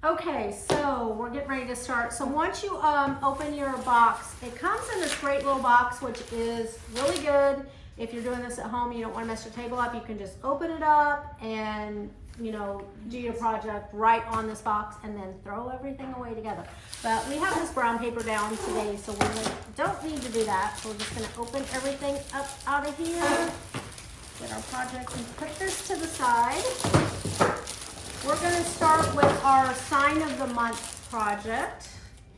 Okay, so we're getting ready to start. So once you open your box, it comes in this great little box, which is really good. If you're doing this at home, you don't want to mess your table up, you can just open it up and, you know, do your project right on this box and then throw everything away together. But we have this brown paper down today, so we don't need to do that. So we're just going to open everything up out of here, get our project and put this to the side. We're going to start with our sign of the month project.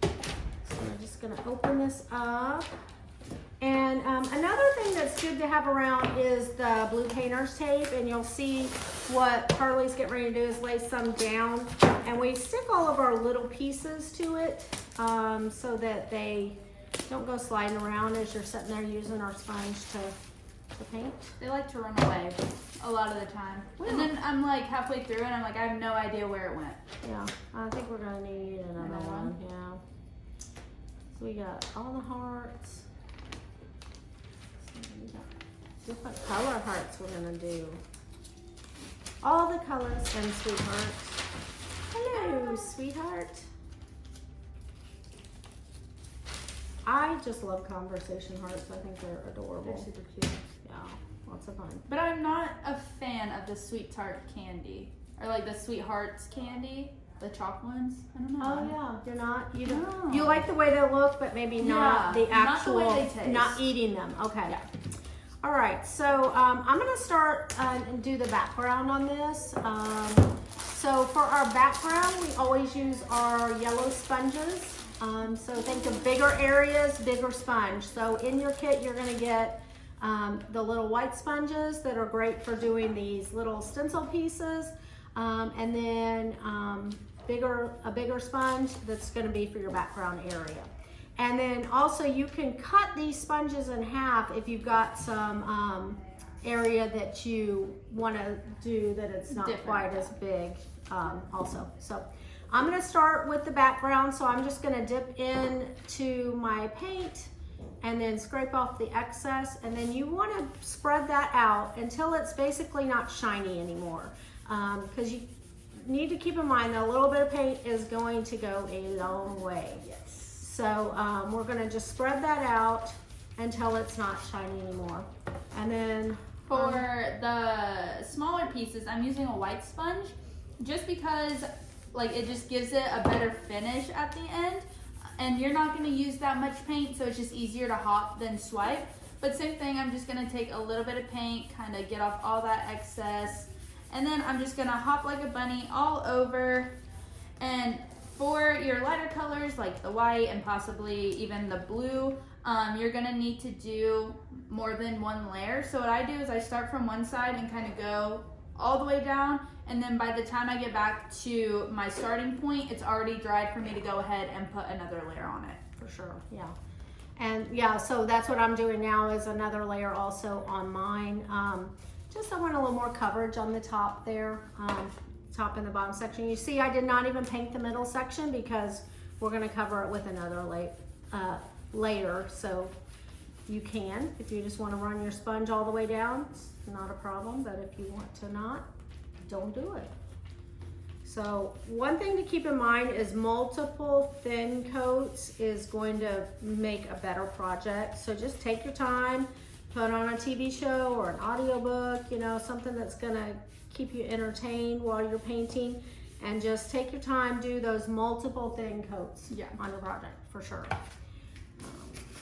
So we're just going to open this up. And another thing that's good to have around is the blue painter's tape, and you'll see what Carly's getting ready to do is lay some down, and we stick all of our little pieces to it so that they don't go sliding around as you're sitting there using our sponge to paint. They like to run away a lot of the time. Well, and then I'm like halfway through and I'm like, I have no idea where it went. Yeah, I think we're gonna need another one. Yeah. So we got all the hearts. So we got different color hearts we're gonna do. All the colors and sweetheart. Hello, sweetheart. I just love conversation hearts. I think they're adorable. They're super cute. Yeah, lots of fun. But I'm not a fan of the sweet tart candy. Or like the sweethearts candy. The chalk ones. I don't know. Oh yeah, you're not. You No. don't. You like the way they look, but maybe not the actual. Not the way they taste. Not eating them. Okay. Yeah. All right. So I'm gonna start and do the background on this. So for our background, we always use our yellow sponges. So think of bigger areas, bigger sponge. So in your kit, you're gonna get the little white sponges that are great for doing these little stencil pieces, and then a bigger sponge that's gonna be for your background area. And then also you can cut these sponges in half if you've got some area that you wanna do that it's not quite as big also. So I'm gonna start with the background. So I'm just gonna dip into my paint and then scrape off the excess. And then you wanna spread that out until it's basically not shiny anymore. Because you need to keep in mind that a little bit of paint is going to go a long way. Yes. So we're gonna just spread that out until it's not shiny anymore. And then for the smaller pieces, I'm using a white sponge just because like it just gives it a better finish at the end. And you're not gonna use that much paint, so it's just easier to hop than swipe. But same thing, I'm just gonna take a little bit of paint, kind of get off all that excess. And then I'm just gonna hop like a bunny all over. And for your lighter colors, like the white and possibly even the blue, you're gonna need to do more than one layer. So what I do is I start from one side and kind of go all the way down. And then by the time I get back to my starting point, it's already dried for me to go ahead and put another layer on it. for sure, yeah. And yeah, so that's what I'm doing now is another layer also on mine. Just I want a little more coverage on the top there, top and the bottom section. You see I did not even paint the middle section because we're gonna cover it with another layer. So you can, if you just wanna run your sponge all the way down, it's not a problem, but if you want to not, don't do it. So one thing to keep in mind is multiple thin coats is going to make a better project. So just take your time, put on a TV show or an audiobook, you know, something that's gonna keep you entertained while you're painting, and just take your time, do those multiple thin coats on your project for sure.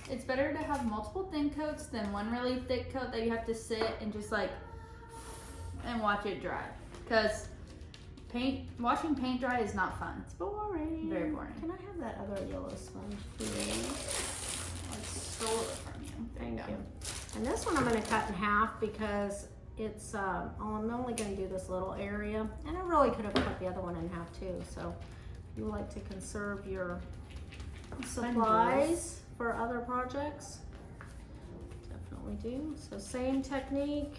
It's better to have multiple thin coats than one really thick coat that you have to sit and just like and watch it dry. Because watching paint dry is not fun. It's boring. Very boring. Can I have that other yellow sponge, please? I stole it from you. Thank you. And this one I'm going to cut in half because it's, I'm only going to do this little area. And I really could have cut the other one in half too. So if you like to conserve your supplies for other projects, definitely do. So same technique.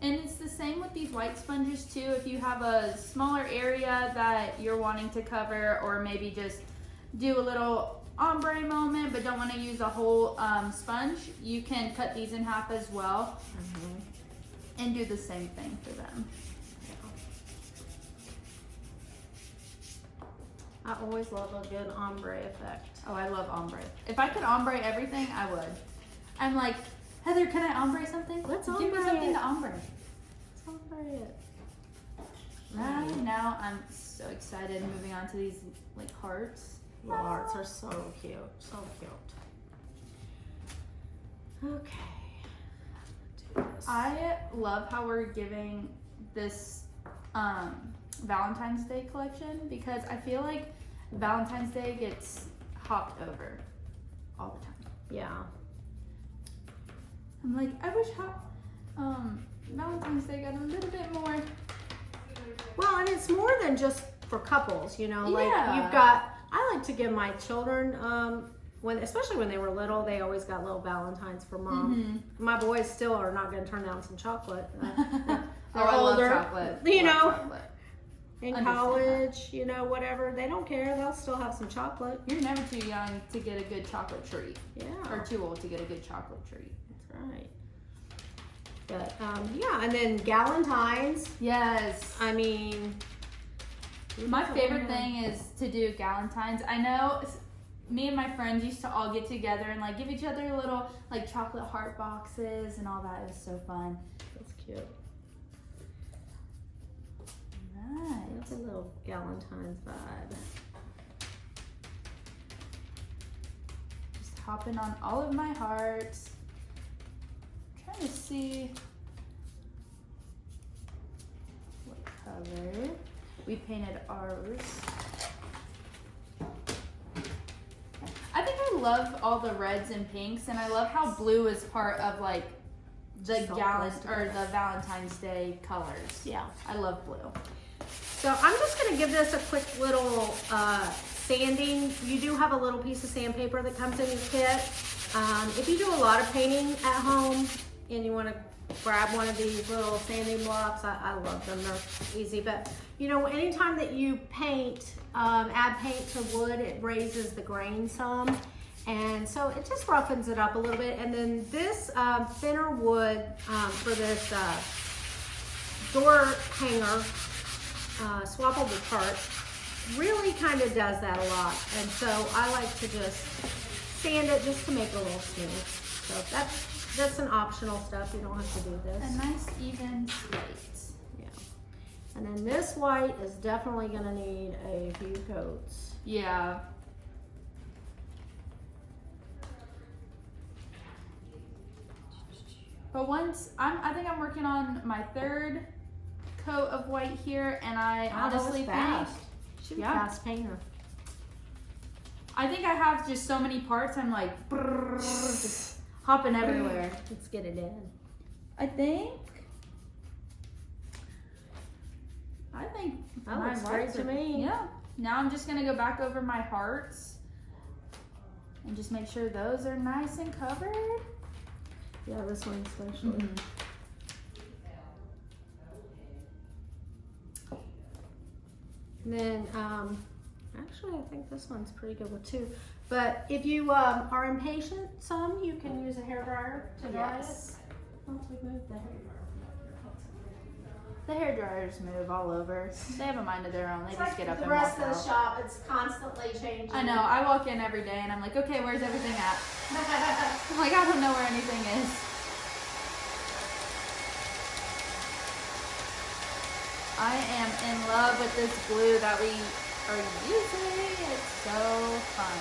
And it's the same with these white sponges too. If you have a smaller area that you're wanting to cover, or maybe just do a little ombre moment but don't want to use a whole sponge, you can cut these in half as well and do the same thing for them. I always love a good ombre effect. Oh, I love ombre. If I could ombre everything, I would. I'm like, Heather, can I ombre something? Let's Give me ombre something it. to ombre. Let's ombre it. Now I'm so excited moving on to these like hearts. The hearts are so cute. So cute. Okay. Do this. I love how we're giving this Valentine's Day collection because I feel like Valentine's Day gets hopped over all the time. Yeah. I'm like, I wish Valentine's Day got a little bit more. Well, and it's more than just for couples, you know. Like Yeah. you've got. I like to give my children, especially when they were little, they always got little Valentines for mom. My boys still are not going to turn down some chocolate. They're I older, love chocolate. you Love know. chocolate. In Understand college, you know, whatever. They don't care. They'll still have some chocolate. You're never too young to get a good chocolate treat. Yeah. Or too old to get a good chocolate treat. That's right. But, yeah, and then Galentine's. Yes. I mean. My favorite thing is to do Galentine's. I know me and my friends used to all get together and like give each other little like chocolate heart boxes and all that. It was so fun. That's cute. Right. That's a little Galentine's vibe. Just hopping on all of my hearts. I'm trying to see what color. We painted ours. I think I love all the reds and pinks, and I love how blue is part of like the Just all gallant goes or together. the Valentine's Day colors. Yeah. I love blue. So I'm just going to give this a quick little sanding. You do have a little piece of sandpaper that comes in your kit. If you do a lot of painting at home and you want to grab one of these little sanding blocks, I love them. They're easy. But, you know, anytime that you paint, add paint to wood, it raises the grain some. And so it just roughens it up a little bit. And then this thinner wood for this door hanger, swappable part, really kind of does that a lot. And so I like to just sand it just to make it a little smooth. So that's an optional step. You don't have to do this. A nice even slate. Yeah. And then this white is definitely going to need a few coats. Yeah. But I think I'm working on my third coat of white here, and I honestly think fast. She's a Yeah. fast painter. I think I have just so many parts. I'm like brrr, just hopping everywhere. Let's get it in. I think That my looks great whites to are- me. Yeah. Now I'm just gonna go back over my hearts and just make sure those are nice and covered. Yeah, this one especially. Mm-hmm. And then, actually, I think this one's pretty good with too. But if you are impatient, you can use a hairdryer to dry Yes. it. Once we move the hair. The hair dryers move all over. They have a mind of their own. They It's just like get up the and rest walk of the out. shop, it's constantly changing. I know. I walk in every day and I'm like, okay, where's everything at? I'm like, I don't know where anything is. I am in love with this glue that we are using. It's so fun.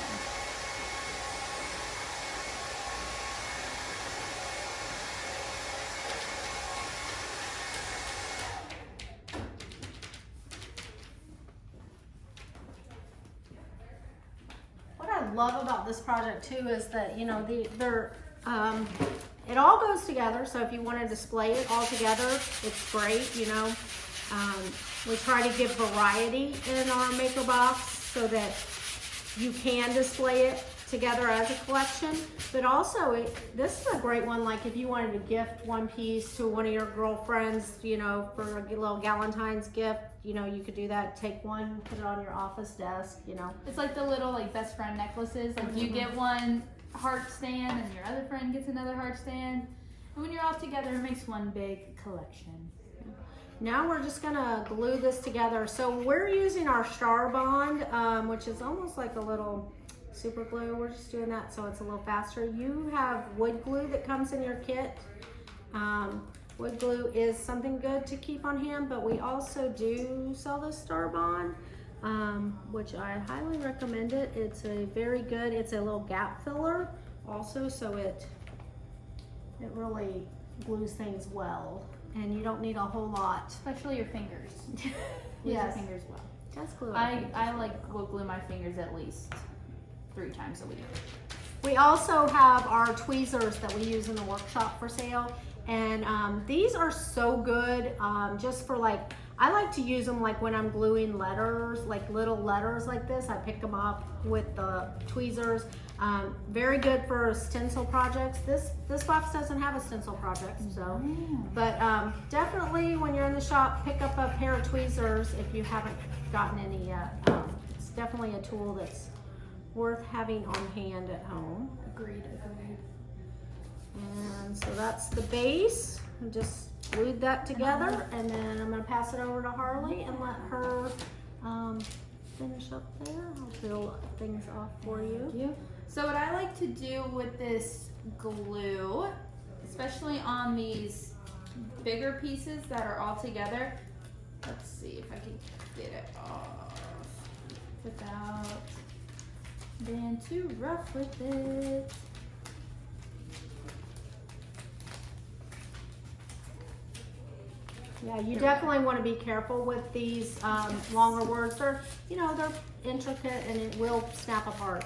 What I love about this project too is that, you know, it all goes together. So if you want to display it all together, it's great, you know. We try to give variety in our maker box so that you can display it together as a collection. But also, this is a great one, like if you wanted to gift one piece to one of your girlfriends, you know, for a little Valentine's gift, you know, you could do that. Take one, put it on your office desk, you know. It's like the little like best friend necklaces. Like you get one heart stand and your other friend gets another heart stand. And when you're all together, it makes one big collection. Now we're just gonna glue this together. So we're using our Star Bond, which is almost like a little super glue. We're just doing that so it's a little faster. You have wood glue that comes in your kit. Wood glue is something good to keep on hand, but we also do sell the Star Bond, which I highly recommend it. It's a very good, it's a little gap filler also, so it really glues things well, and you don't need a whole lot. Especially your fingers. Glue Yes. your fingers well. Just glue. Will glue my fingers at least 3 times a week. We also have our tweezers that we use in the workshop for sale, and these are so good. Just for like, I like to use them like when I'm gluing letters, like little letters like this. I pick them up with the tweezers. Very good for stencil projects. This box doesn't have a stencil project, so. But definitely when you're in the shop, pick up a pair of tweezers if you haven't gotten any yet. It's definitely a tool that's worth having on hand at home. Agreed. And so that's the base. I just glued that together, and then I'm gonna pass it over to Harley and let her finish up there. I'll peel things off for you. So what I like to do with this glue, especially on these bigger pieces that are all together, let's see if I can get it off without being too rough with it. Yeah, you definitely want to be careful with these longer words. They're intricate and it will snap apart.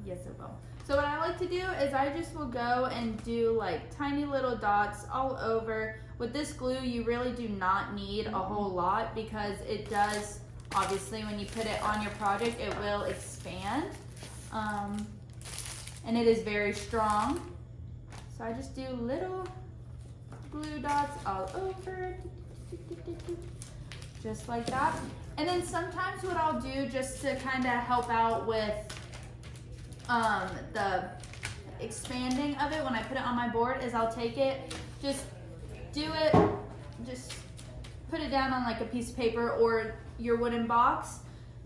Yes, it will. So what I like to do is I just will go and do like tiny little dots all over. With this glue, you really do not need a whole lot because it does, obviously, when you put it on your project, it will expand. And it is very strong. So I just do little glue dots all over, just like that. And then sometimes what I'll do just to kind of help out with the expanding of it when I put it on my board is I'll take it, just put it down on like a piece of paper or your wooden box,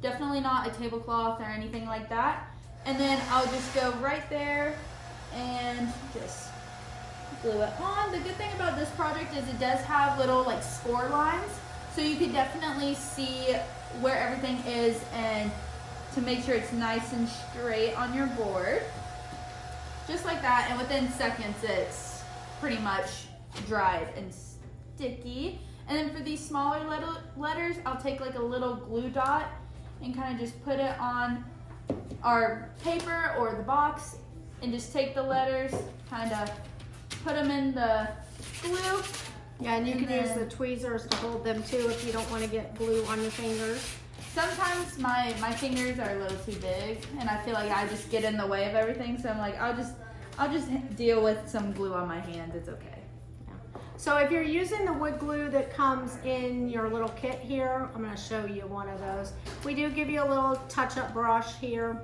definitely not a tablecloth or anything like that. And then I'll just go right there and just glue it on. The good thing about this project is it does have little like score lines, so you can definitely see where everything is and to make sure it's nice and straight on your board. Just like that, and within seconds it's pretty much dried and sticky. And then for these smaller letters, I'll take like a little glue dot and kind of just put it on our paper or the box and just take the letters, kind of put them in the glue. Yeah, and you can use the tweezers to hold them too if you don't want to get glue on your fingers. Sometimes my fingers are a little too big and I feel like I just get in the way of everything, so I'm like, I'll just deal with some glue on my hands, it's okay. So if you're using the wood glue that comes in your little kit here, I'm going to show you one of those. We do give you a little touch-up brush here.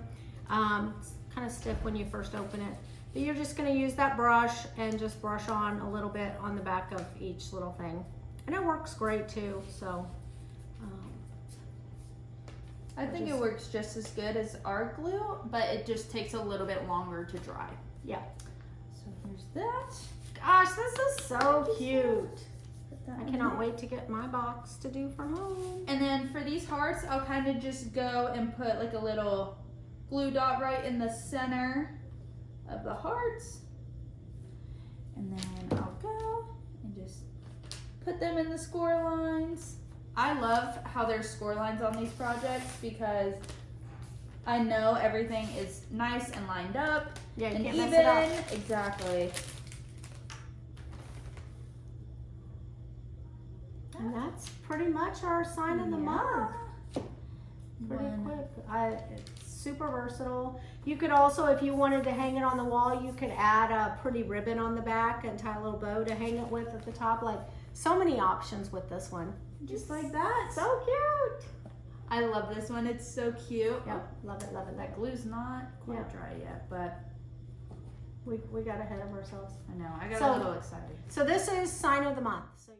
It's kind of stiff when you first open it. But you're just going to use that brush and just brush on a little bit on the back of each little thing. And it works great too, so. I think it works just as good as our glue, but it just takes a little bit longer to dry. Yeah. So here's that. Gosh, this is so cute. I cannot wait to get my box to do from home. And then for these hearts, I'll kind of just go and put like a little glue dot right in the center of the hearts. And then I'll go and just put them in the score lines. I love how there's score lines on these projects because I know everything is nice and lined up. Yeah, you and can't even. mess it up. Exactly. And that's pretty much our sign of the month. Pretty quick. It's super versatile. You could also, if you wanted to hang it on the wall, you could add a pretty ribbon on the back and tie a little bow to hang it with at the top. Like, so many options with this one. Just like that. So cute. I love this one. It's so cute. Yep, love it, love it. That glue's not quite dry yet, but we got ahead of ourselves. I know. I got a little excited. So this is sign of the month. So